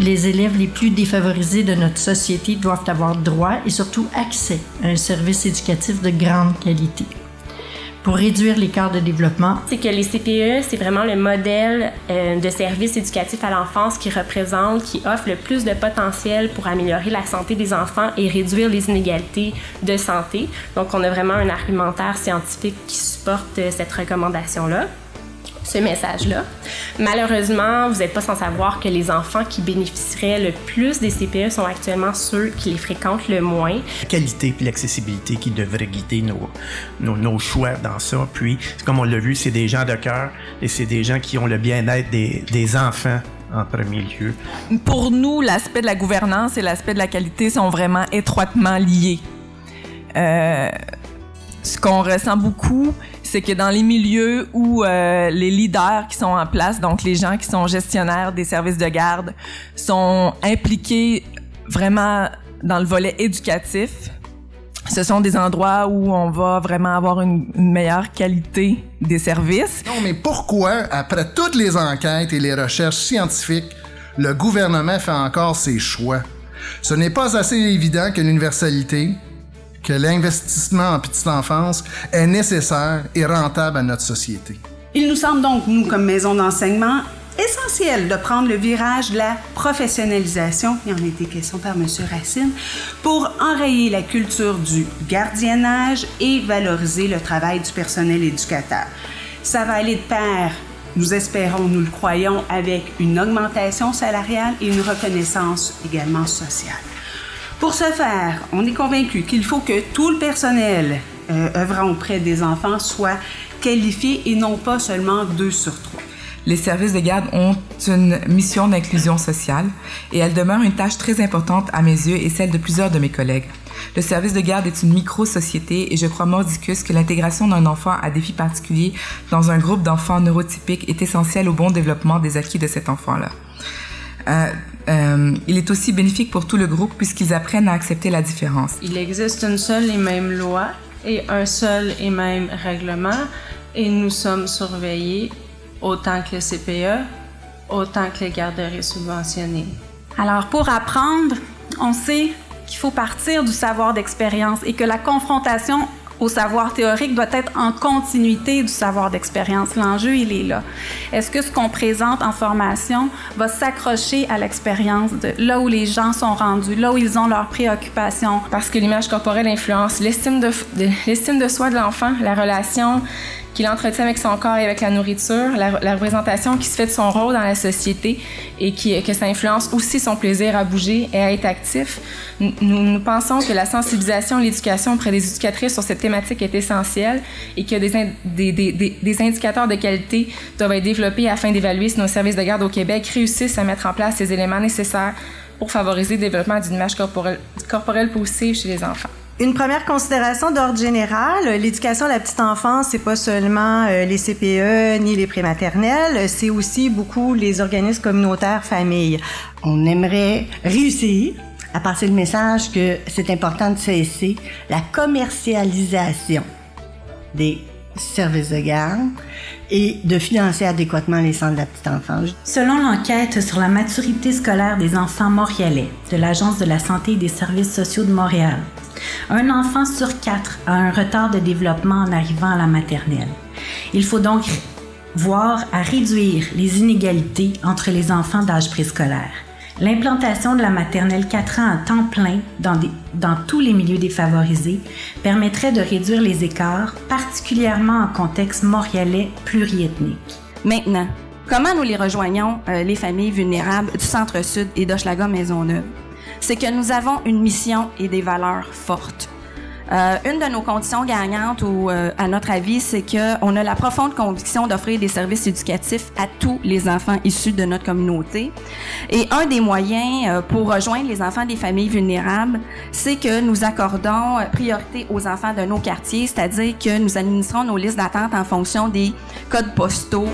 les élèves les plus défavorisés de notre société doivent avoir droit et surtout accès à un service éducatif de grande qualité. Pour réduire l'écart de développement, c'est que les CPE, c'est vraiment le modèle de service éducatif à l'enfance qui offre le plus de potentiel pour améliorer la santé des enfants et réduire les inégalités de santé. Donc, on a vraiment un argumentaire scientifique qui supporte cette recommandation-là, ce message-là. Malheureusement, vous n'êtes pas sans savoir que les enfants qui bénéficieraient le plus des CPE sont actuellement ceux qui les fréquentent le moins. La qualité et l'accessibilité qui devraient guider nos choix dans ça. Puis, comme on l'a vu, c'est des gens de cœur et c'est des gens qui ont le bien-être des enfants en premier lieu. Pour nous, l'aspect de la gouvernance et l'aspect de la qualité sont vraiment étroitement liés. Ce qu'on ressent beaucoup, c'est que dans les milieux où les leaders qui sont en place, donc les gens qui sont gestionnaires des services de garde, sont impliqués vraiment dans le volet éducatif, ce sont des endroits où on va vraiment avoir une meilleure qualité des services. Non, mais pourquoi, après toutes les enquêtes et les recherches scientifiques, le gouvernement fait encore ses choix? Ce n'est pas assez évident que l'universalité, que l'investissement en petite enfance est nécessaire et rentable à notre société. Il nous semble donc, nous, comme maison d'enseignement, essentiel de prendre le virage de la professionnalisation, il en a été question par M. Racine, pour enrayer la culture du gardiennage et valoriser le travail du personnel éducateur. Ça va aller de pair, nous espérons, nous le croyons, avec une augmentation salariale et une reconnaissance également sociale. Pour ce faire, on est convaincu qu'il faut que tout le personnel œuvrant auprès des enfants soit qualifié et non pas seulement 2 sur 3. Les services de garde ont une mission d'inclusion sociale et elle demeure une tâche très importante à mes yeux et celle de plusieurs de mes collègues. Le service de garde est une micro-société et je crois mordicus que l'intégration d'un enfant à défi particulier dans un groupe d'enfants neurotypiques est essentielle au bon développement des acquis de cet enfant-là. Il est aussi bénéfique pour tout le groupe puisqu'ils apprennent à accepter la différence. Il existe une seule et même loi et un seul et même règlement et nous sommes surveillés autant que le CPE, autant que les garderies subventionnées. Alors, pour apprendre, on sait qu'il faut partir du savoir d'expérience et que la confrontation au savoir théorique doit être en continuité du savoir d'expérience. L'enjeu, il est là. Est-ce que ce qu'on présente en formation va s'accrocher à l'expérience de là où les gens sont rendus, là où ils ont leurs préoccupations? Parce que l'image corporelle influence l'estime de soi de l'enfant, la relation qu'il entretient avec son corps et avec la nourriture, la représentation qui se fait de son rôle dans la société et que ça influence aussi son plaisir à bouger et à être actif. Nous pensons que la sensibilisation et l'éducation auprès des éducatrices sur cette thématique est essentielle et que des indicateurs de qualité doivent être développés afin d'évaluer si nos services de garde au Québec réussissent à mettre en place les éléments nécessaires pour favoriser le développement d'une image corporelle positive chez les enfants. Une première considération d'ordre général, l'éducation à la petite enfance, c'est pas seulement les CPE ni les prématernelles, c'est aussi beaucoup les organismes communautaires familles. On aimerait réussir à passer le message que c'est important de cesser la commercialisation des services de garde et de financer adéquatement les centres de la petite enfance. Selon l'enquête sur la maturité scolaire des enfants montréalais de l'Agence de la santé et des services sociaux de Montréal, un enfant sur 4 a un retard de développement en arrivant à la maternelle. Il faut donc voir à réduire les inégalités entre les enfants d'âge préscolaire. L'implantation de la maternelle 4 ans à temps plein dans tous les milieux défavorisés permettrait de réduire les écarts, particulièrement en contexte montréalais pluriethnique. Maintenant, comment nous les rejoignons, les familles vulnérables du Centre-Sud et d'Hochelaga-Maisonneuve? C'est que nous avons une mission et des valeurs fortes. Une de nos conditions gagnantes, à notre avis, c'est qu'on a la profonde conviction d'offrir des services éducatifs à tous les enfants issus de notre communauté. Et un des moyens pour rejoindre les enfants des familles vulnérables, c'est que nous accordons priorité aux enfants de nos quartiers, c'est-à-dire que nous administrons nos listes d'attente en fonction des codes postaux.